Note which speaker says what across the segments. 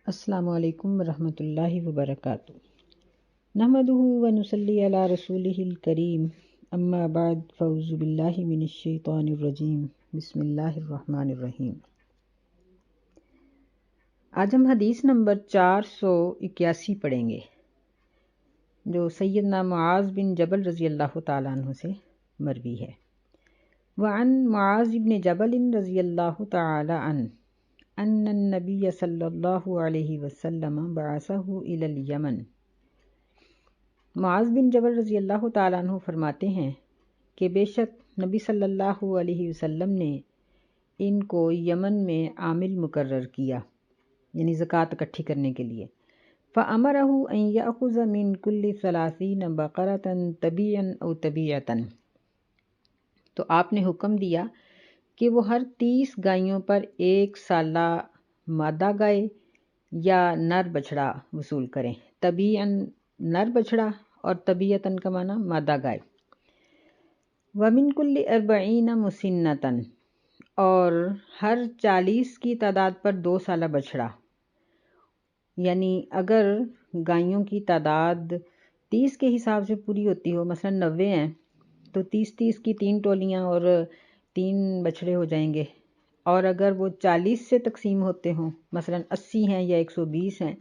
Speaker 1: السلام علیکم ورحمۃ اللہ وبرکاتہ۔ نحمدہ ونصلی علی رسولہ الکریم، اما بعد فاعوذ باللہ من الشیطان الرجیم، بسم اللہ الرحمن الرحیم۔ آج ہم حدیث نمبر 481 پڑھیں گے، جو سیدنا معاذ بن جبل رضی اللہ تعالیٰ عنہ سے مروی ہے۔ وعن معاذ بن جبل رضی اللہ تعالیٰ عنہ ان النبی صلی اللہ علیہ وسلم بعثہ الی الیمن۔ معاذ بن جبل رضی اللہ تعالیٰ عنہ فرماتے ہیں کہ بے شک نبی صلی اللہ علیہ وسلم نے ان کو یمن میں عامل مقرر کیا، یعنی زکوٰۃ اکٹھی کرنے کے لیے۔ فأمرہ ان یأخذ من کل 30 بقرۃ تبیعا او تبیعۃ، تو آپ نے حکم دیا کہ وہ ہر 30 گائیوں پر ایک سالہ مادہ گائے یا نر بچڑا وصول کریں۔ طبیعاً نر بچڑا اور طبیعتاً کا معنی مادہ گائے۔ وَمِن كُلِّ 40 مُسِنَّةً، اور ہر 40 کی تعداد پر 2 سالہ بچڑا، یعنی اگر گائیوں کی تعداد 30 کے حساب سے پوری ہوتی ہو، مثلا 90 ہیں تو 30 کی 3 ٹولیاں اور 3 بچڑے ہو جائیں گے، اور اگر وہ 40 سے تقسیم ہوتے ہوں، مثلا 80 ہیں یا 120 ہیں،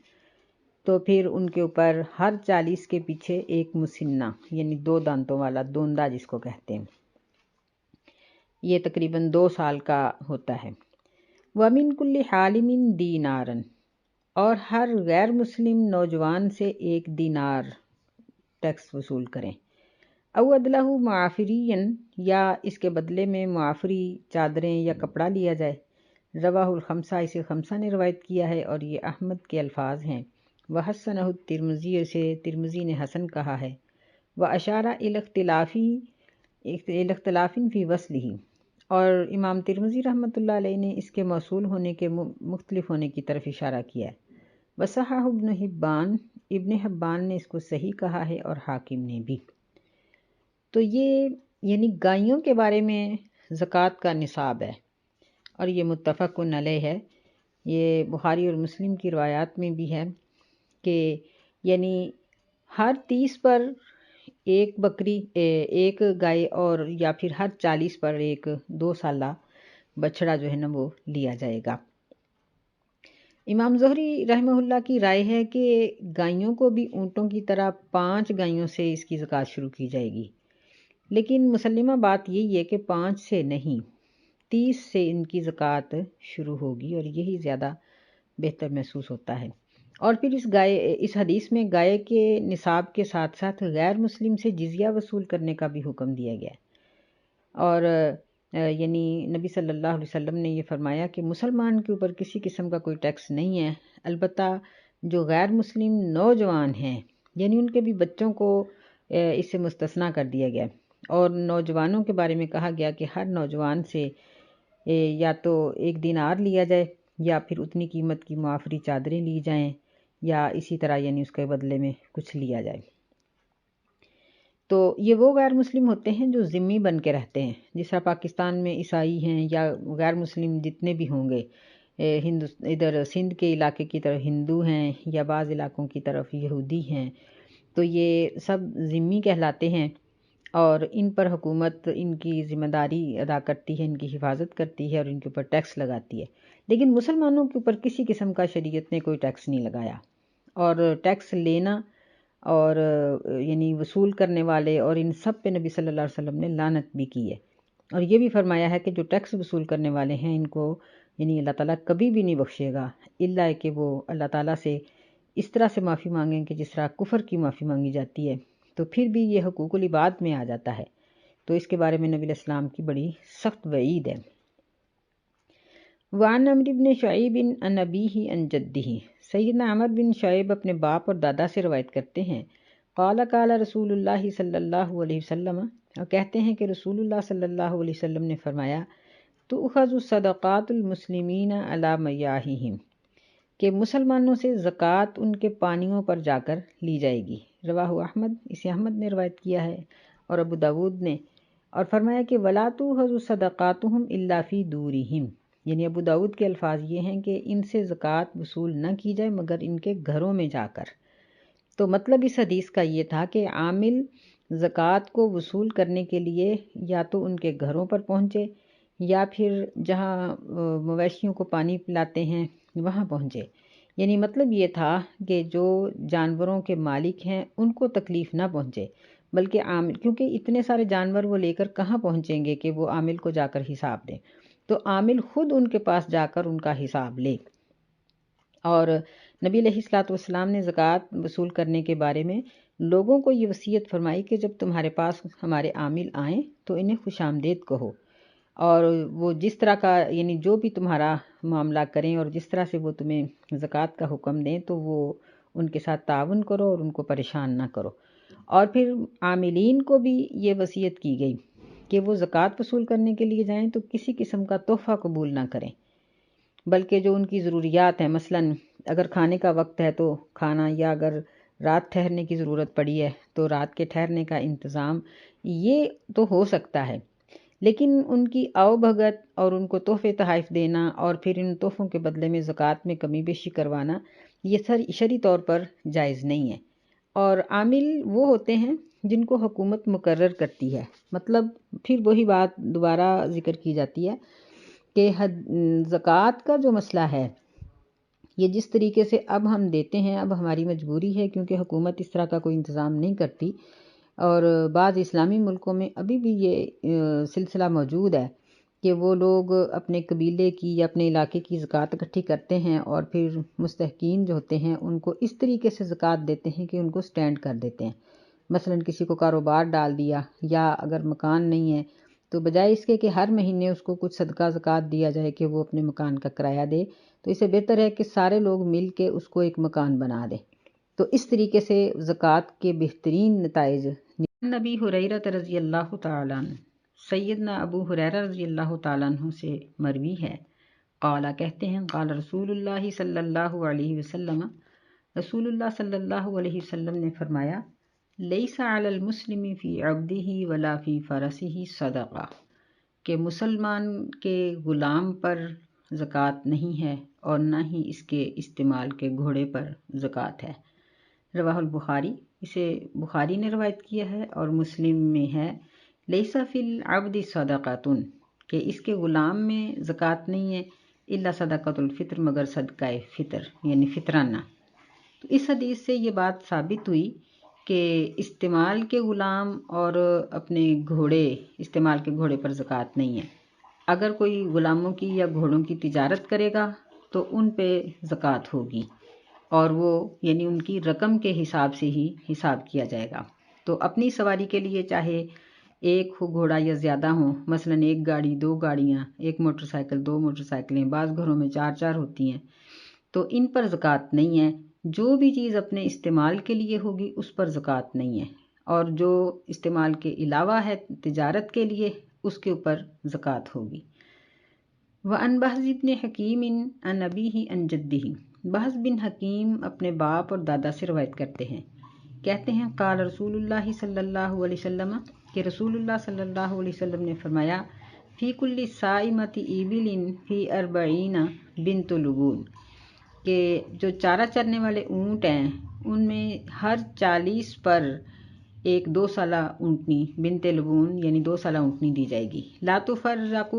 Speaker 1: تو پھر ان کے اوپر ہر 40 کے پیچھے ایک مسنہ، یعنی 2 دانتوں والا دوندا جس کو کہتے ہیں، یہ تقریباً 2 سال کا ہوتا ہے۔ وَمِن كُلِّ حَالِمٍ دِینَارًا، اور ہر غیر مسلم نوجوان سے 1 دینار ٹیکس وصول کریں۔ او ادلہ معافرین، یا اس کے بدلے میں معافری چادریں یا کپڑا لیا جائے۔ رواہ الخمسہ، اسے خمسہ نے روایت کیا ہے اور یہ احمد کے الفاظ ہیں۔ وحسنہ الترمذی، اسے ترمذی نے حسن کہا ہے۔ واشار الی اختلاف فی وصلہ، اور امام ترمذی رحمۃ اللہ علیہ نے اس کے موصول ہونے کے مختلف ہونے کی طرف اشارہ کیا ہے۔ وصححہ ابن حبان، ابن حبان نے اس کو صحیح کہا ہے اور حاکم نے بھی۔ تو یہ یعنی گائیوں کے بارے میں زکوٰۃ کا نصاب ہے، اور یہ متفق علیہ ہے۔ یہ بخاری اور مسلم کی روایات میں بھی ہے کہ یعنی ہر 30 پر ایک بکری، ایک گائے، اور یا پھر ہر 40 پر ایک 2 سالہ بچڑا جو ہے نا وہ لیا جائے گا۔ امام زہری رحمہ اللہ کی رائے ہے کہ گائیوں کو بھی اونٹوں کی طرح 5 گائیوں سے اس کی زکوٰۃ شروع کی جائے گی، لیکن مسلمہ بات یہی ہے کہ 5 سے نہیں، 30 سے ان کی زکوٰۃ شروع ہوگی، اور یہی زیادہ بہتر محسوس ہوتا ہے۔ اور پھر اس حدیث میں گائے کے نصاب کے ساتھ ساتھ غیر مسلم سے جزیہ وصول کرنے کا بھی حکم دیا گیا ہے، اور یعنی نبی صلی اللہ علیہ وسلم نے یہ فرمایا کہ مسلمان کے اوپر کسی قسم کا کوئی ٹیکس نہیں ہے، البتہ جو غیر مسلم نوجوان ہیں یعنی ان کے بھی بچوں کو اس سے مستثنیٰ کر دیا گیا ہے، اور نوجوانوں کے بارے میں کہا گیا کہ ہر نوجوان سے یا تو 1 دینار لیا جائے، یا پھر اتنی قیمت کی معافری چادریں لی جائیں، یا اسی طرح یعنی اس کے بدلے میں کچھ لیا جائے۔ تو یہ وہ غیر مسلم ہوتے ہیں جو ذمہ بن کے رہتے ہیں، جس طرح پاکستان میں عیسائی ہیں یا غیر مسلم جتنے بھی ہوں گے، ادھر سندھ کے علاقے کی طرف ہندو ہیں یا بعض علاقوں کی طرف یہودی ہیں، تو یہ سب ذمہ کہلاتے ہیں، اور ان پر حکومت ان کی ذمہ داری ادا کرتی ہے، ان کی حفاظت کرتی ہے اور ان کے اوپر ٹیکس لگاتی ہے۔ لیکن مسلمانوں کے اوپر کسی قسم کا شریعت نے کوئی ٹیکس نہیں لگایا، اور ٹیکس لینا اور یعنی وصول کرنے والے اور ان سب پہ نبی صلی اللہ علیہ وسلم نے لعنت بھی کی ہے، اور یہ بھی فرمایا ہے کہ جو ٹیکس وصول کرنے والے ہیں ان کو یعنی اللہ تعالیٰ کبھی بھی نہیں بخشے گا، الا کہ وہ اللہ تعالیٰ سے اس طرح سے معافی مانگیں کہ جس طرح کفر کی معافی مانگی جاتی ہے، تو پھر بھی یہ حقوق العباد میں آ جاتا ہے، تو اس کے بارے میں نبی علیہ السلام کی بڑی سخت وعید ہے۔ وعن عمرو بن شعیب عن ابیہ عن جدہ، سیدنا عمر بن شعیب اپنے باپ اور دادا سے روایت کرتے ہیں، قال قال رسول اللہ صلی اللہ علیہ وسلم، اور کہتے ہیں کہ رسول اللہ صلی اللہ علیہ وسلم نے فرمایا، تؤخذ صدقات المسلمین علی میاہہم، کہ مسلمانوں سے زکوٰۃ ان کے پانیوں پر جا کر لی جائے گی۔ رواہ احمد، اسے احمد نے روایت کیا ہے اور ابو داود نے، اور فرمایا کہ ولا تؤخذ صدقاتہم الا فی دورہم، یعنی ابو داؤد کے الفاظ یہ ہیں کہ ان سے زکوٰۃ وصول نہ کی جائے مگر ان کے گھروں میں جا کر۔ تو مطلب اس حدیث کا یہ تھا کہ عامل زکوٰۃ کو وصول کرنے کے لیے یا تو ان کے گھروں پر پہنچے یا پھر جہاں مویشیوں کو پانی پلاتے ہیں وہاں پہنچے۔ یعنی مطلب یہ تھا کہ جو جانوروں کے مالک ہیں ان کو تکلیف نہ پہنچے، بلکہ عامل، کیونکہ اتنے سارے جانور وہ لے کر کہاں پہنچیں گے کہ وہ عامل کو جا کر حساب دیں، تو عامل خود ان کے پاس جا کر ان کا حساب لے۔ اور نبی علیہ الصلوۃ والسلام نے زکوٰۃ وصول کرنے کے بارے میں لوگوں کو یہ وصیت فرمائی کہ جب تمہارے پاس ہمارے عامل آئیں تو انہیں خوش آمدید کہو، اور وہ جس طرح کا، یعنی جو بھی تمہارا معاملہ کریں اور جس طرح سے وہ تمہیں زکوٰۃ کا حکم دیں تو وہ ان کے ساتھ تعاون کرو اور ان کو پریشان نہ کرو۔ اور پھر عاملین کو بھی یہ وصیت کی گئی کہ وہ زکوٰۃ وصول کرنے کے لیے جائیں تو کسی قسم کا تحفہ قبول نہ کریں، بلکہ جو ان کی ضروریات ہیں، مثلاً اگر کھانے کا وقت ہے تو کھانا، یا اگر رات ٹھہرنے کی ضرورت پڑی ہے تو رات کے ٹھہرنے کا انتظام، یہ تو ہو سکتا ہے، لیکن ان کی آؤ بھگت اور ان کو تحفے تحائف دینا اور پھر ان تحفوں کے بدلے میں زکوٰۃ میں کمی بیشی کروانا یہ شرعی طور پر جائز نہیں ہے۔ اور عامل وہ ہوتے ہیں جن کو حکومت مقرر کرتی ہے، مطلب پھر وہی بات دوبارہ ذکر کی جاتی ہے کہ زکوٰۃ کا جو مسئلہ ہے یہ جس طریقے سے اب ہم دیتے ہیں، اب ہماری مجبوری ہے کیونکہ حکومت اس طرح کا کوئی انتظام نہیں کرتی، اور بعض اسلامی ملکوں میں ابھی بھی یہ سلسلہ موجود ہے کہ وہ لوگ اپنے قبیلے کی یا اپنے علاقے کی زکوٰۃ اکٹھی کرتے ہیں اور پھر مستحقین جو ہوتے ہیں ان کو اس طریقے سے زکوٰۃ دیتے ہیں کہ ان کو سٹینڈ کر دیتے ہیں۔ مثلاً کسی کو کاروبار ڈال دیا، یا اگر مکان نہیں ہے تو بجائے اس کے کہ ہر مہینے اس کو کچھ صدقہ زکوٰۃ دیا جائے کہ وہ اپنے مکان کا کرایہ دے، تو اسے بہتر ہے کہ سارے لوگ مل کے اس کو ایک مکان بنا دیں۔ تو اس طریقے سے زکوٰۃ کے بہترین نتائج۔ نبی ہریرہ رضی اللہ تعالیٰ عنہ، سیدنا ابو ہریرہ رضی اللہ تعالیٰ عنہ سے مروی ہے، قال کہتے ہیں، قال رسول اللہ صلی اللہ علیہ وسلم، رسول اللہ صلی اللہ علیہ وسلم نے فرمایا، لیس علی المسلم فی عبدہ ولا فی فرسہ صدقہ، کہ مسلمان کے غلام پر زکوٰۃ نہیں ہے اور نہ ہی اس کے استعمال کے گھوڑے پر زکوٰۃ ہے۔ رواہ البخاری، اسے بخاری نے روایت کیا ہے، اور مسلم میں ہے لیس فی العبد صدقۃ، کہ اس کے غلام میں زکوٰۃ نہیں ہے، الا صدقۃ الفطر، مگر صدقہ فطر یعنی فطرانہ۔ تو اس حدیث سے یہ بات ثابت ہوئی کہ استعمال کے غلام اور اپنے گھوڑے، استعمال کے گھوڑے پر زکوٰۃ نہیں ہے۔ اگر کوئی غلاموں کی یا گھوڑوں کی تجارت کرے گا تو ان پہ زکوٰۃ ہوگی، اور وہ یعنی ان کی رقم کے حساب سے ہی حساب کیا جائے گا۔ تو اپنی سواری کے لیے چاہے ایک ہو گھوڑا یا زیادہ ہوں، مثلاً ایک گاڑی، دو گاڑیاں، ایک موٹر سائیکل، دو موٹر سائیکلیں، بعض گھروں میں چار چار ہوتی ہیں، تو ان پر زکوٰۃ نہیں ہے۔ جو بھی چیز اپنے استعمال کے لیے ہوگی اس پر زکوٰۃ نہیں ہے، اور جو استعمال کے علاوہ ہے تجارت کے لیے اس کے اوپر زکوٰۃ ہوگی۔ وعن بہز بن حکیم عن ابیہ عن جدہ، بہز بن حکیم اپنے باپ اور دادا سے روایت کرتے ہیں، کہتے ہیں، قال رسول اللہ صلی اللہ علیہ وسلم، کہ رسول اللہ صلی اللہ علیہ وسلم نے فرمایا، فی کل صائمۃ ابل فی 40 بنت لبون، کہ جو چارہ چرنے والے اونٹ ہیں ان میں ہر 40 پر ایک 2 سالہ اونٹنی، بنت لبون یعنی 2 سالہ اونٹنی دی جائے گی۔ لا تفرق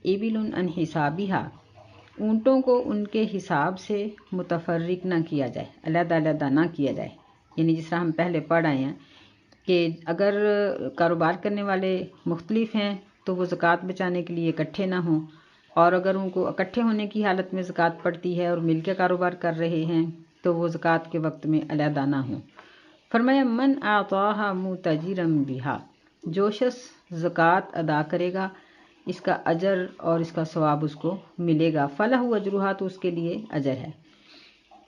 Speaker 1: ابل عن حسابہا، اونٹوں کو ان کے حساب سے متفرق نہ کیا جائے، علیحدہ علیحدہ نہ کیا جائے، یعنی جس طرح ہم پہلے پڑھ آئے ہیں کہ اگر کاروبار کرنے والے مختلف ہیں تو وہ زکوٰۃ بچانے کے لیے اکٹھے نہ ہوں، اور اگر ان کو اکٹھے ہونے کی حالت میں زکوٰۃ پڑتی ہے اور مل کے کاروبار کر رہے ہیں تو وہ زکوٰۃ کے وقت میں علیحدہ نہ ہوں۔ فرمایا، من اعطاها متاجرا بها، جو شخص زکوٰۃ ادا کرے گا اس کا اجر اور اس کا ثواب اس کو ملے گا، فلہ اجرھا، تو اس کے لیے اجر ہے۔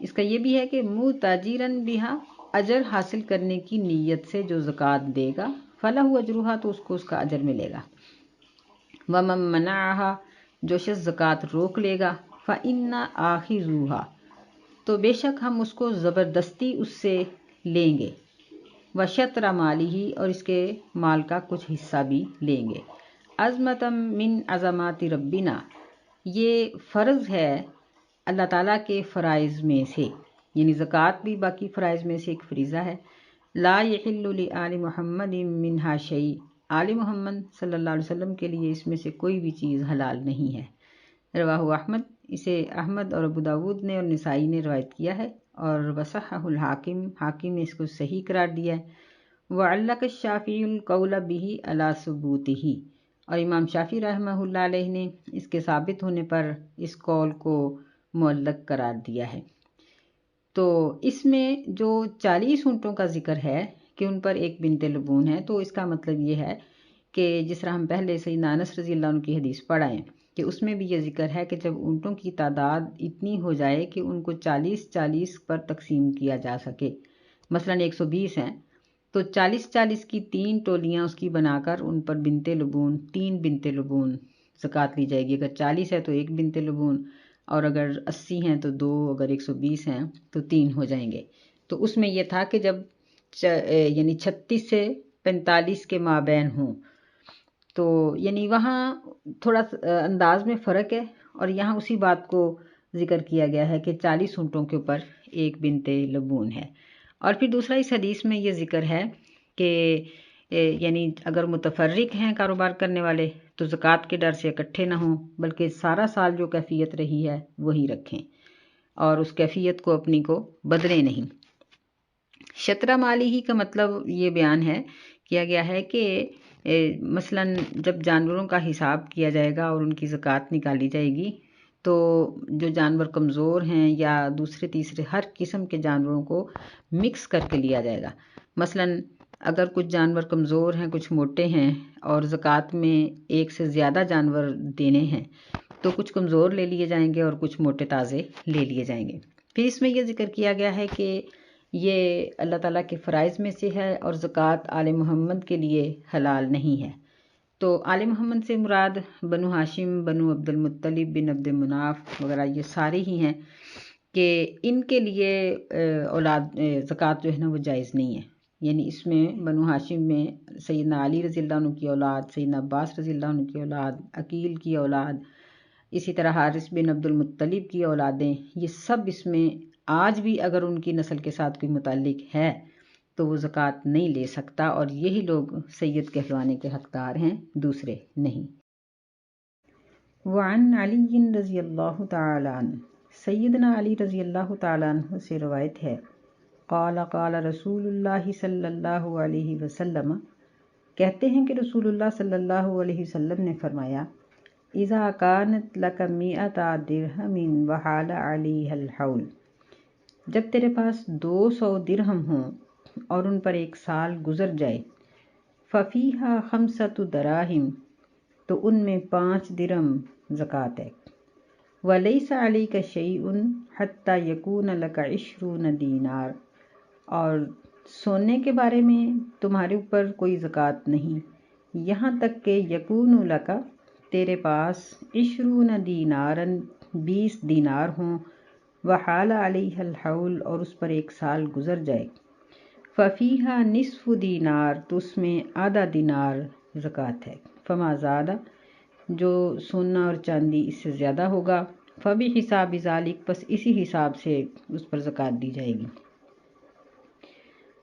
Speaker 1: اس کا یہ بھی ہے کہ متاجرا بها، اجر حاصل کرنے کی نیت سے جو زکوٰۃ دے گا، فلہ اجرھا، تو اس کو اس کا اجر ملے گا۔ ومن منعها، جو شخص زکوٰۃ روک لے گا، فإنا آخذوها، تو بے شک ہم اس کو زبردستی اس سے لیں گے، وشطر مالہ، اور اس کے مال کا کچھ حصہ بھی لیں گے۔ عظمۃ من عظمات ربنا، یہ فرض ہے اللہ تعالیٰ کے فرائض میں سے، یعنی زکوٰۃ بھی باقی فرائض میں سے ایک فریضہ ہے۔ لا یحل لآل محمد منہا شیء، آل محمد صلی اللہ علیہ وسلم کے لیے اس میں سے کوئی بھی چیز حلال نہیں ہے۔ رواہ احمد، اسے احمد اور ابو داود نے اور نسائی نے روایت کیا ہے، اور وصححہ الحاکم، حاکم نے اس کو صحیح قرار دیا ہے۔ وعلق الشافعی القول بہ علی ثبوتہ، اور امام شافعی رحمہ اللہ علیہ نے اس کے ثابت ہونے پر اس قول کو معلق قرار دیا ہے۔ تو اس میں جو 40 اونٹوں کا ذکر ہے کہ ان پر ایک بنت لبون ہے، تو اس کا مطلب یہ ہے کہ جس طرح ہم پہلے سیدنا انس رضی اللہ عنہ کی حدیث پڑھائیں کہ اس میں بھی یہ ذکر ہے کہ جب اونٹوں کی تعداد اتنی ہو جائے کہ ان کو 40 پر تقسیم کیا جا سکے، مثلا 120 ہیں تو 40 کی 3 ٹولیاں اس کی بنا کر ان پر بنت لبون، 3 بنت لبون زکوٰۃ لی جائے گی۔ اگر 40 ہے تو 1 بنت لبون، اور اگر 80 ہیں تو 2، اگر 120 ہیں تو 3 ہو جائیں گے۔ تو اس میں یہ تھا کہ جب یعنی 36 سے 45 کے مابین ہوں، تو یعنی وہاں تھوڑا انداز میں فرق ہے، اور یہاں اسی بات کو ذکر کیا گیا ہے کہ 40 اونٹوں کے اوپر ایک بنت لبون ہے۔ اور پھر دوسرا اس حدیث میں یہ ذکر ہے کہ یعنی اگر متفرق ہیں کاروبار کرنے والے تو زکوٰۃ کے ڈر سے اکٹھے نہ ہوں، بلکہ سارا سال جو کیفیت رہی ہے وہی رکھیں، اور اس کیفیت کو اپنی کو بدلیں نہیں۔ شطرہ مالی ہی کا مطلب یہ بیان ہے کیا گیا ہے کہ مثلا جب جانوروں کا حساب کیا جائے گا اور ان کی زکوٰۃ نکالی جائے گی، تو جو جانور کمزور ہیں یا دوسرے تیسرے ہر قسم کے جانوروں کو مکس کر کے لیا جائے گا۔ مثلا اگر کچھ جانور کمزور ہیں، کچھ موٹے ہیں، اور زکوٰۃ میں ایک سے زیادہ جانور دینے ہیں، تو کچھ کمزور لے لیے جائیں گے اور کچھ موٹے تازے لے لیے جائیں گے۔ پھر اس میں یہ ذکر کیا گیا ہے کہ یہ اللہ تعالیٰ کے فرائض میں سے ہے، اور زکوٰۃ آل محمد کے لیے حلال نہیں ہے۔ تو آل محمد سے مراد بنو ہاشم، بنو عبد المطلب بن عبد مناف وغیرہ یہ سارے ہی ہیں کہ ان کے لیے اولاد زکوٰۃ جو ہے نا وہ جائز نہیں ہے۔ یعنی اس میں بنو ہاشم میں سیدنا علی رضی اللہ عنہ کی اولاد، سیدنا عباس رضی اللہ عنہ کی اولاد، عقیل کی اولاد، اسی طرح حارث بن عبد المطلب کی اولادیں، یہ سب اس میں آج بھی اگر ان کی نسل کے ساتھ کوئی متعلق ہے تو وہ زکوٰۃ نہیں لے سکتا، اور یہی لوگ سید کہلوانے کے حقدار ہیں، دوسرے نہیں۔ وعن علی رضی اللہ تعالی عنہ، سیدنا علی رضی اللہ تعالی عنہ سے روایت ہے، قال قال رسول اللہ صلی اللہ علیہ وسلم، کہتے ہیں کہ رسول اللہ صلی اللہ علیہ وسلم نے فرمایا، اذا كانت لك 100 درہم وحال علیہ الحول، جب تیرے پاس 200 درہم ہوں اور ان پر 1 سال گزر جائے، ففیہا 5 دراہم، تو ان میں 5 درہم زکوٰۃ ہے، ولیس علیک شیء حتی یکون لک 20 دینار، اور سونے کے بارے میں تمہارے اوپر کوئی زکوٰۃ نہیں یہاں تک کہ یکون لک، تیرے پاس 20 دینارا 20 دینار ہوں، وحال علیہ الحول، اور اس پر 1 سال گزر جائے، ففیہا نصف دینار، تو اس میں آدھا دینار زکوٰۃ ہے، فما زادہ، جو سونا اور چاندی اس سے زیادہ ہوگا، فبحساب ذالک، پس اسی حساب سے اس پر زکوٰۃ دی جائے گی۔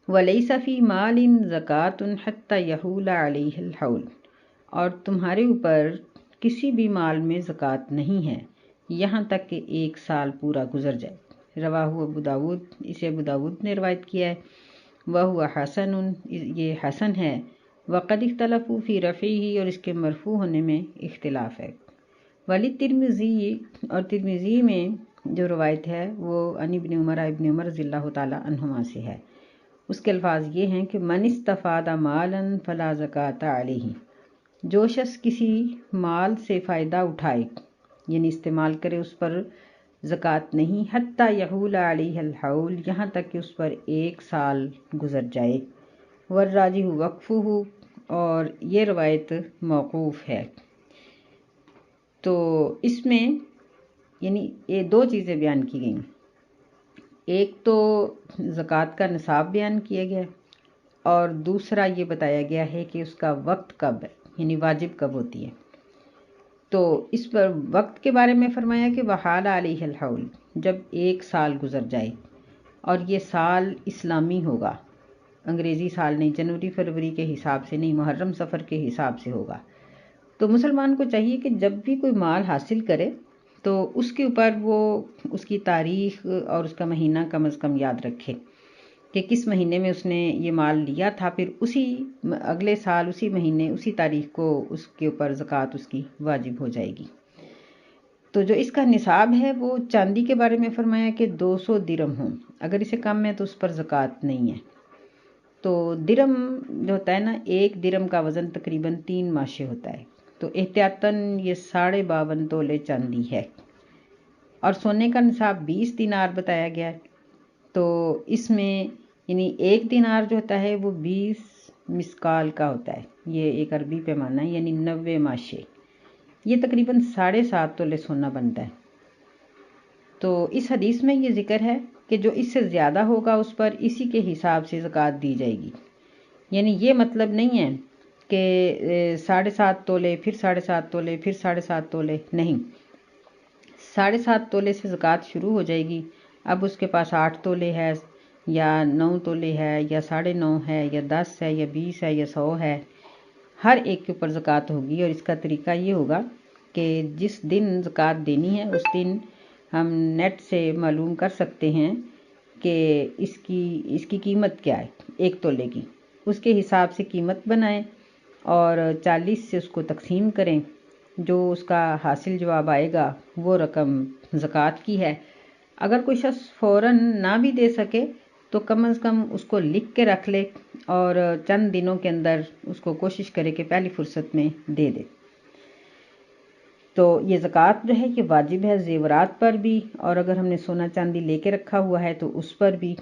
Speaker 1: ولیس فی مال زکوٰۃ حتی یحول علیہ الحول، اور تمہارے اوپر کسی بھی مال میں زکوٰۃ نہیں ہے یہاں تک کہ 1 سال پورا گزر جائے۔ رواہ ابو داود، اسے ابو داود نے روایت کیا ہے، وہو حسن، یہ حسن ہے، وقد اختلفوا فی رفعہ، اور اس کے مرفوع ہونے میں اختلاف ہے، وللترمذی، اور ترمذی میں جو روایت ہے وہ عن ابن عمر رضی اللہ تعالی عنہما سے ہے، اس کے الفاظ یہ ہیں کہ من استفاد مالا فلا زکوٰۃ علیہ، جو شخص کسی مال سے فائدہ اٹھائے یعنی استعمال کرے اس پر زکوٰۃ نہیں، حتی یحول علیہ الحول، یہاں تک کہ اس پر 1 سال گزر جائے، والراجح وقفہ، اور یہ روایت موقوف ہے۔ تو اس میں یعنی یہ 2 چیزیں بیان کی گئیں، ایک تو زکوٰۃ کا نصاب بیان کیا گیا، اور دوسرا یہ بتایا گیا ہے کہ اس کا وقت کب ہے، یعنی واجب کب ہوتی ہے۔ تو اس پر وقت کے بارے میں فرمایا کہ وحال علیہ الحول، جب 1 سال گزر جائے، اور یہ سال اسلامی ہوگا، انگریزی سال نہیں، جنوری فروری کے حساب سے نہیں، محرم سفر کے حساب سے ہوگا۔ تو مسلمان کو چاہیے کہ جب بھی کوئی مال حاصل کرے تو اس کے اوپر وہ اس کی تاریخ اور اس کا مہینہ کم از کم یاد رکھے کہ کس مہینے میں اس نے یہ مال لیا تھا، پھر اسی اگلے سال اسی مہینے اسی تاریخ کو اس کے اوپر زکوٰۃ اس کی واجب ہو جائے گی۔ تو جو اس کا نصاب ہے وہ چاندی کے بارے میں فرمایا کہ 200 درم ہوں، اگر اسے کم ہے تو اس پر زکوٰۃ نہیں ہے۔ تو درم جو ہوتا ہے نا، 1 درم کا وزن تقریباً 3 ماشے ہوتا ہے، تو احتیاطاً یہ 52.5 تولے چاندی ہے، اور سونے کا نصاب 20 دینار بتایا گیا ہے۔ تو اس میں یعنی 1 دینار جو ہوتا ہے وہ 20 مسکال کا ہوتا ہے، یہ ایک عربی پیمانہ ہے، یعنی 90 ماشے، یہ تقریباً 7.5 تولے سونا بنتا ہے۔ تو اس حدیث میں یہ ذکر ہے کہ جو اس سے زیادہ ہوگا اس پر اسی کے حساب سے زکوٰۃ دی جائے گی، یعنی یہ مطلب نہیں ہے کہ 7.5 تولے پھر 7.5 تولے پھر 7.5 تولے، نہیں، 7.5 تولے سے زکوٰۃ شروع ہو جائے گی۔ اب اس کے پاس 8 تولے ہے یا 9 تولے ہے یا 9.5 ہے یا 10 ہے یا 20 ہے یا 100 ہے، ہر ایک کے اوپر زکوٰۃ ہوگی۔ اور اس کا طریقہ یہ ہوگا کہ جس دن زکوٰۃ دینی ہے اس دن ہم نیٹ سے معلوم کر سکتے ہیں کہ اس کی قیمت کیا ہے 1 تولے کی، اس کے حساب سے قیمت بنائیں اور 40 سے اس کو تقسیم کریں، جو اس کا حاصل جواب آئے گا وہ رقم زکوٰۃ کی ہے۔ اگر کوئی شخص فوراً نہ بھی دے سکے تو کم از کم اس کو لکھ کے رکھ لے اور چند دنوں کے اندر اس کو کوشش کرے کہ پہلی فرصت میں دے دے۔ تو یہ زکوٰۃ جو ہے یہ واجب ہے زیورات پر بھی، اور اگر ہم نے سونا چاندی لے کے رکھا ہوا ہے تو اس پر بھی۔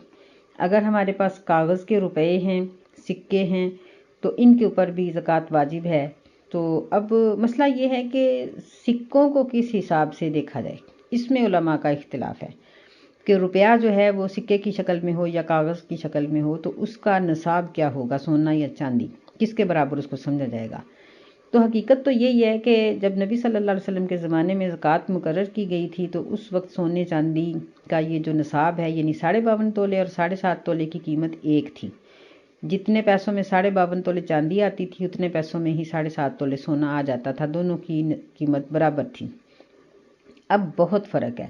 Speaker 1: اگر ہمارے پاس کاغذ کے روپے ہیں، سکے ہیں، تو ان کے اوپر بھی زکوٰۃ واجب ہے۔ تو اب مسئلہ یہ ہے کہ سکوں کو کس حساب سے دیکھا جائے، اس میں علماء کا اختلاف ہے کہ روپیہ جو ہے وہ سکے کی شکل میں ہو یا کاغذ کی شکل میں ہو تو اس کا نصاب کیا ہوگا، سونا یا چاندی، کس کے برابر اس کو سمجھا جائے گا۔ تو حقیقت تو یہی ہے کہ جب نبی صلی اللہ علیہ وسلم کے زمانے میں زکوٰۃ مقرر کی گئی تھی تو اس وقت سونے چاندی کا یہ جو نصاب ہے یعنی 52.5 تولے اور 7.5 تولے کی قیمت ایک تھی۔ جتنے پیسوں میں 52.5 تولے چاندی آتی تھی اتنے پیسوں میں ہی 7.5 تولے سونا آ جاتا تھا، دونوں کی قیمت برابر تھی۔ اب بہت فرق ہے،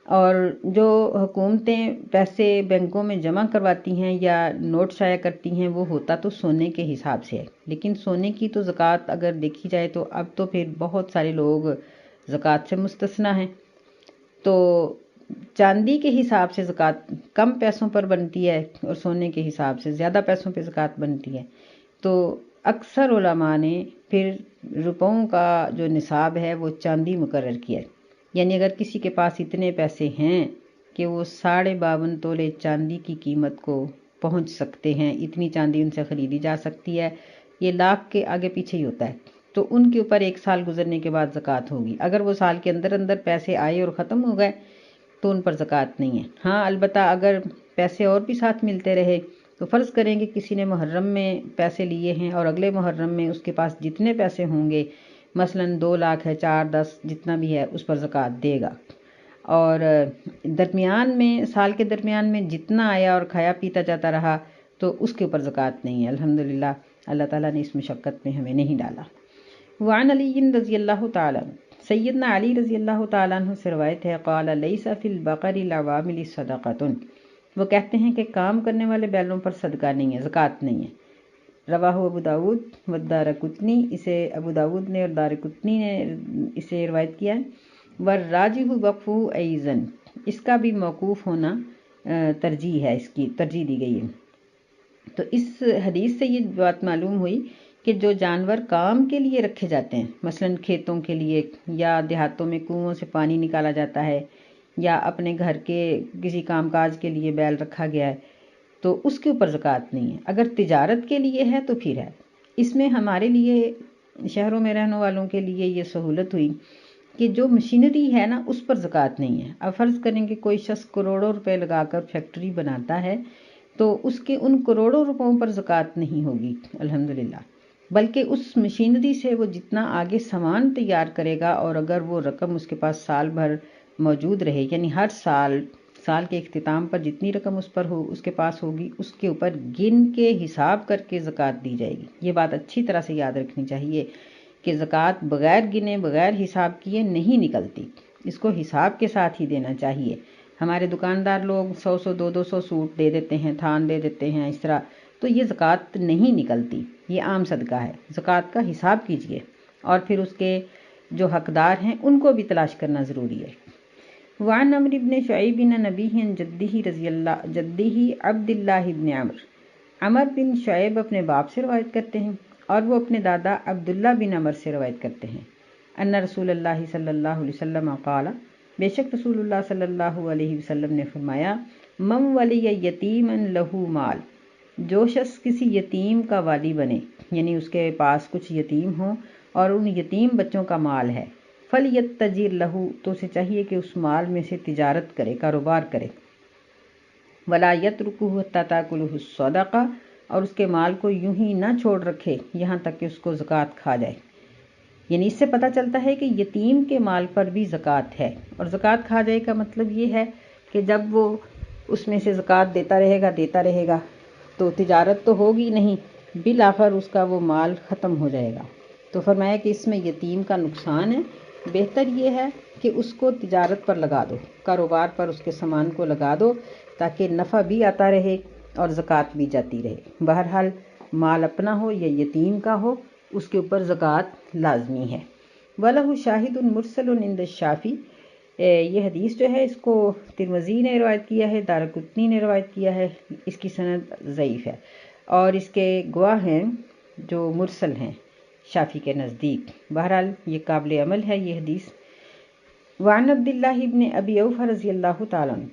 Speaker 1: اور جو حکومتیں پیسے بینکوں میں جمع کرواتی ہیں یا نوٹ شائع کرتی ہیں وہ ہوتا تو سونے کے حساب سے ہے، لیکن سونے کی تو زکوٰۃ اگر دیکھی جائے تو اب تو پھر بہت سارے لوگ زکوٰۃ سے مستثنیٰ ہیں۔ تو چاندی کے حساب سے زکوٰۃ کم پیسوں پر بنتی ہے اور سونے کے حساب سے زیادہ پیسوں پہ زکوٰۃ بنتی ہے۔ تو اکثر علماء نے پھر روپوں کا جو نصاب ہے وہ چاندی مقرر کیا ہے، یعنی اگر کسی کے پاس اتنے پیسے ہیں کہ وہ 52.5 تولے چاندی کی قیمت کو پہنچ سکتے ہیں، اتنی چاندی ان سے خریدی جا سکتی ہے، یہ لاکھ کے آگے پیچھے ہی ہوتا ہے، تو ان کے اوپر 1 سال گزرنے کے بعد زکوٰۃ ہوگی۔ اگر وہ سال کے اندر اندر پیسے آئے اور ختم ہو گئے تو ان پر زکوٰۃ نہیں ہے۔ ہاں البتہ اگر پیسے اور بھی ساتھ ملتے رہے تو فرض کریں کہ کسی نے محرم میں پیسے لیے ہیں اور اگلے محرم میں اس کے پاس جتنے پیسے ہوں گے، مثلاً 2 لاکھ ہے، 4، 10 جتنا بھی ہے اس پر زکوٰۃ دے گا، اور درمیان میں سال کے درمیان میں جتنا آیا اور کھایا پیتا جاتا رہا تو اس کے اوپر زکوٰۃ نہیں ہے۔ الحمدللہ اللہ تعالیٰ نے اس مشقت میں ہمیں نہیں ڈالا۔ وعن علی رضی اللہ تعالیٰ سیدنا علی رضی اللہ تعالیٰ عنہ سے روایت ہے، قال لیس فی البقر العوامل صدقۃ، وہ کہتے ہیں کہ کام کرنے والے بیلوں پر صدقہ نہیں ہے، زکوٰۃ نہیں ہے۔ رواہ ابو داود والدارقطنی، اسے ابو داود نے اور دارقطنی نے اسے روایت کیا ہے۔ والراجح وقفہ ایضاً، اس کا بھی موقوف ہونا ترجیح ہے، اس کی ترجیح دی گئی ہے۔ تو اس حدیث سے یہ بات معلوم ہوئی کہ جو جانور کام کے لیے رکھے جاتے ہیں، مثلاً کھیتوں کے لیے یا دیہاتوں میں کنووں سے پانی نکالا جاتا ہے یا اپنے گھر کے کسی کام کاج کے لیے بیل رکھا گیا ہے، تو اس کے اوپر زکوٰۃ نہیں ہے۔ اگر تجارت کے لیے ہے تو پھر ہے۔ اس میں ہمارے لیے شہروں میں رہنے والوں کے لیے یہ سہولت ہوئی کہ جو مشینری ہے نا اس پر زکوٰۃ نہیں ہے۔ اب فرض کریں کہ کوئی شخص کروڑوں روپے لگا کر فیکٹری بناتا ہے تو اس کے ان کروڑوں روپوں پر زکوٰۃ نہیں ہوگی الحمدللہ، بلکہ اس مشینری سے وہ جتنا آگے سامان تیار کرے گا اور اگر وہ رقم اس کے پاس سال بھر موجود رہے، یعنی ہر سال کے اختتام پر جتنی رقم اس کے پاس ہوگی اس کے اوپر گن کے حساب کر کے زکوٰۃ دی جائے گی۔ یہ بات اچھی طرح سے یاد رکھنی چاہیے کہ زکوٰۃ بغیر گنے بغیر حساب کیے نہیں نکلتی، اس کو حساب کے ساتھ ہی دینا چاہیے۔ ہمارے دکاندار لوگ 100 200 سوٹ دے دیتے ہیں، تھان دے دیتے ہیں، اس طرح تو یہ زکوٰۃ نہیں نکلتی، یہ عام صدقہ ہے۔ زکوٰۃ کا حساب کیجئے اور پھر اس کے جو حقدار ہیں ان کو بھی تلاش کرنا ضروری ہے۔ وعن عمرو بن شعیب بن نبیہ جدہ عبداللہ بن عمر بن شعیب اپنے باپ سے روایت کرتے ہیں اور وہ اپنے دادا عبداللہ بن عمر سے روایت کرتے ہیں ان رسول اللہ صلی اللہ علیہ وسلم قال، بے شک رسول اللہ صلی اللہ علیہ وسلم نے فرمایا، من ولی یتیما لہ مال، جو شخص کسی یتیم کا والی بنے، یعنی اس کے پاس کچھ یتیم ہوں اور ان یتیم بچوں کا مال ہے، فلیتجر لہ، تو اسے چاہیے کہ اس مال میں سے تجارت کرے، کاروبار کرے، ولا یترکہ حتی تاکلہ الصدقہ، اور اس کے مال کو یوں ہی نہ چھوڑ رکھے یہاں تک کہ اس کو زکوٰۃ کھا جائے۔ یعنی اس سے پتہ چلتا ہے کہ یتیم کے مال پر بھی زکوٰۃ ہے، اور زکوٰۃ کھا جائے کا مطلب یہ ہے کہ جب وہ اس میں سے زکوٰۃ دیتا رہے گا تو تجارت تو ہوگی نہیں، بالآخر اس کا وہ مال ختم ہو جائے گا۔ تو فرمایا کہ اس میں یتیم کا نقصان ہے، بہتر یہ ہے کہ اس کو تجارت پر لگا دو، کاروبار پر اس کے سامان کو لگا دو تاکہ نفع بھی آتا رہے اور زکوٰۃ بھی جاتی رہے۔ بہرحال مال اپنا ہو یا یتیم کا ہو، اس کے اوپر زکوٰۃ لازمی ہے۔ وَلَهُ شَاهِدٌ مُرْسَلٌ عِنْدَ الشَّافِعِی، یہ حدیث جو ہے اس کو ترمذی نے روایت کیا ہے، دارقطنی نے روایت کیا ہے، اس کی سند ضعیف ہے اور اس کے گواہ ہیں جو مرسل ہیں شافعی کے نزدیک۔ بہرحال یہ قابل عمل ہے یہ حدیث۔ وعن عبداللہ بن ابی اوفیٰ رضی اللہ تعالیٰ عنہ،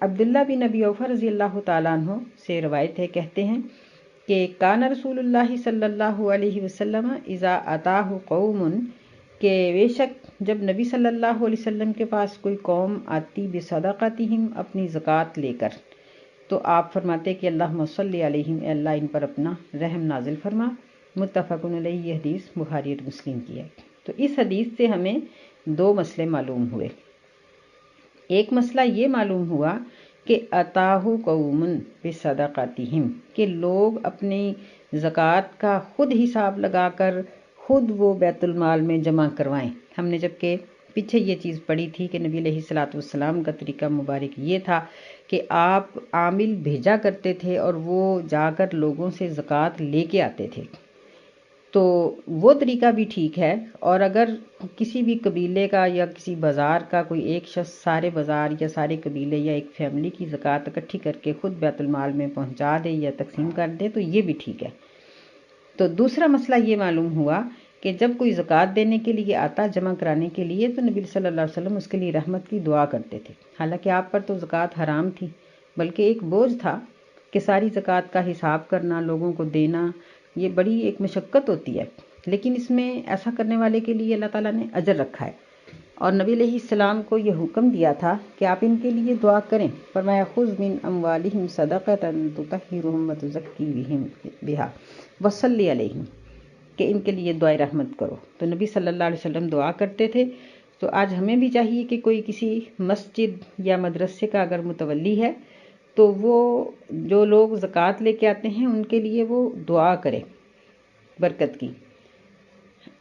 Speaker 1: عبداللہ بن ابی اوفیٰ رضی اللہ تعالیٰ عنہ سے روایت ہے، کہتے ہیں کہ کان رسول اللہ صلی اللہ علیہ وسلم اذا اتاہ قوم، کہ بے شک جب نبی صلی اللہ علیہ وسلم کے پاس کوئی قوم آتی بصدقاتہم، اپنی زکوٰۃ لے کر، تو آپ فرماتے کہ اللہم صلی علیہم، اے اللہ ان پر اپنا رحم نازل فرما۔ متفق علیہ، یہ حدیث بخاری اور مسلم کی ہے۔ تو اس حدیث سے ہمیں دو مسئلے معلوم ہوئے۔ ایک مسئلہ یہ معلوم ہوا کہ اتاہ قوم بصدقاتہم، کہ لوگ اپنی زکوٰۃ کا خود حساب لگا کر خود وہ بیت المال میں جمع کروائیں۔ ہم نے جبکہ پیچھے یہ چیز پڑھی تھی کہ نبی علیہ السلام کا طریقہ مبارک یہ تھا کہ آپ عامل بھیجا کرتے تھے اور وہ جا کر لوگوں سے زکوٰۃ لے کے آتے تھے، تو وہ طریقہ بھی ٹھیک ہے۔ اور اگر کسی بھی قبیلے کا یا کسی بازار کا کوئی ایک شخص سارے بازار یا سارے قبیلے یا ایک فیملی کی زکوٰۃ اکٹھی کر کے خود بیت المال میں پہنچا دے یا تقسیم کر دے تو یہ بھی ٹھیک ہے۔ تو دوسرا مسئلہ یہ معلوم ہوا کہ جب کوئی زکوٰۃ دینے کے لیے آتا، جمع کرانے کے لیے، تو نبی صلی اللہ علیہ وسلم اس کے لیے رحمت کی دعا کرتے تھے۔ حالانکہ آپ پر تو زکوٰۃ حرام تھی، بلکہ ایک بوجھ تھا کہ ساری زکوٰۃ کا حساب کرنا، لوگوں کو دینا، یہ بڑی ایک مشقت ہوتی ہے، لیکن اس میں ایسا کرنے والے کے لیے اللہ تعالیٰ نے اجر رکھا ہے۔ اور نبی علیہ السلام کو یہ حکم دیا تھا کہ آپ ان کے لیے دعا کریں، فرمایا خذ من اموالہم صدقۃ تطہرہم وتزکیہم بہا وصلی علیہم، کہ ان کے لیے دعائے رحمت کرو۔ تو نبی صلی اللہ علیہ وسلم دعا کرتے تھے۔ تو آج ہمیں بھی چاہیے کہ کوئی کسی مسجد یا مدرسے کا اگر متولی ہے تو وہ جو لوگ زکوٰۃ لے کے آتے ہیں ان کے لیے وہ دعا کرے برکت کی۔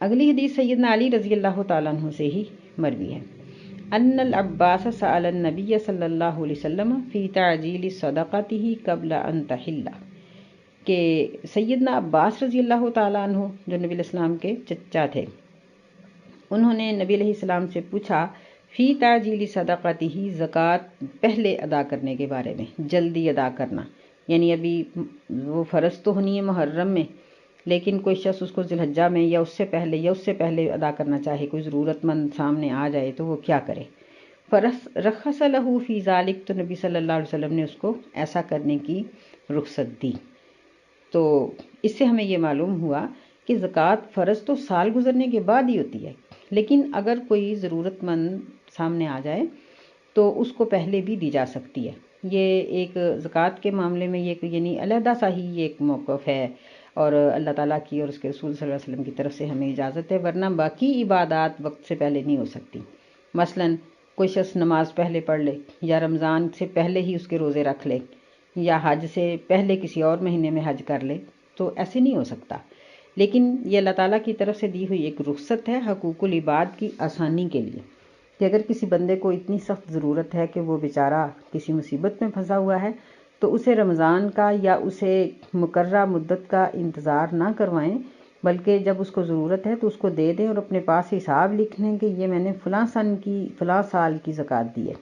Speaker 1: اگلی حدیث سیدنا علی رضی اللہ تعالیٰ عنہ سے ہی مروی ہے۔ ان العباس سأل النبی صلی اللہ علیہ وسلم فی تعجیل صدقاتہ قبل ان تحل، کہ سیدنا عباس رضی اللہ تعالیٰ عنہ جو نبی علیہ السلام کے چچا تھے، انہوں نے نبی علیہ السلام سے پوچھا فی تعجیل صدقاتہ، زکوٰۃ پہلے ادا کرنے کے بارے میں، جلدی ادا کرنا، یعنی ابھی وہ فرض تو ہونی ہے محرم میں، لیکن کوئی شخص اس کو ذی الحجہ میں یا اس سے پہلے ادا کرنا چاہے، کوئی ضرورت مند سامنے آ جائے تو وہ کیا کرے؟ فرخص لہ فی ذالک، تو نبی صلی اللہ علیہ وسلم نے اس کو ایسا کرنے کی رخصت دی۔ تو اس سے ہمیں یہ معلوم ہوا کہ زکوٰۃ فرض تو سال گزرنے کے بعد ہی ہوتی ہے، لیکن اگر کوئی ضرورت مند سامنے آ جائے تو اس کو پہلے بھی دی جا سکتی ہے۔ یہ ایک زکوٰۃ کے معاملے میں یہ یعنی علیحدہ سا ہی ایک موقف ہے، اور اللہ تعالیٰ کی اور اس کے رسول صلی اللہ علیہ وسلم کی طرف سے ہمیں اجازت ہے، ورنہ باقی عبادات وقت سے پہلے نہیں ہو سکتی۔ مثلاً کوئی شخص نماز پہلے پڑھ لے، یا رمضان سے پہلے ہی اس کے روزے رکھ لے، یا حج سے پہلے کسی اور مہینے میں حج کر لے، تو ایسے نہیں ہو سکتا۔ لیکن یہ اللہ تعالیٰ کی طرف سے دی ہوئی ایک رخصت ہے حقوق العباد کی آسانی کے لیے، کہ اگر کسی بندے کو اتنی سخت ضرورت ہے کہ وہ بیچارہ کسی مصیبت میں پھنسا ہوا ہے، تو اسے رمضان کا یا اسے مقررہ مدت کا انتظار نہ کروائیں، بلکہ جب اس کو ضرورت ہے تو اس کو دے دیں اور اپنے پاس حساب لکھ لیں کہ یہ میں نے فلاں سال کی زکوٰۃ دی ہے۔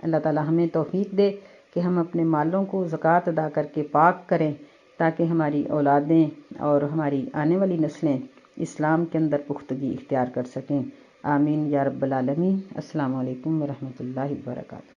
Speaker 1: اللہ تعالیٰ ہمیں توفیق دے کہ ہم اپنے مالوں کو زکوٰۃ ادا کر کے پاک کریں، تاکہ ہماری اولادیں اور ہماری آنے والی نسلیں اسلام کے اندر پختگی اختیار کر سکیں۔ آمین یا رب العالمین۔ السلام علیکم ورحمۃ اللہ وبرکاتہ۔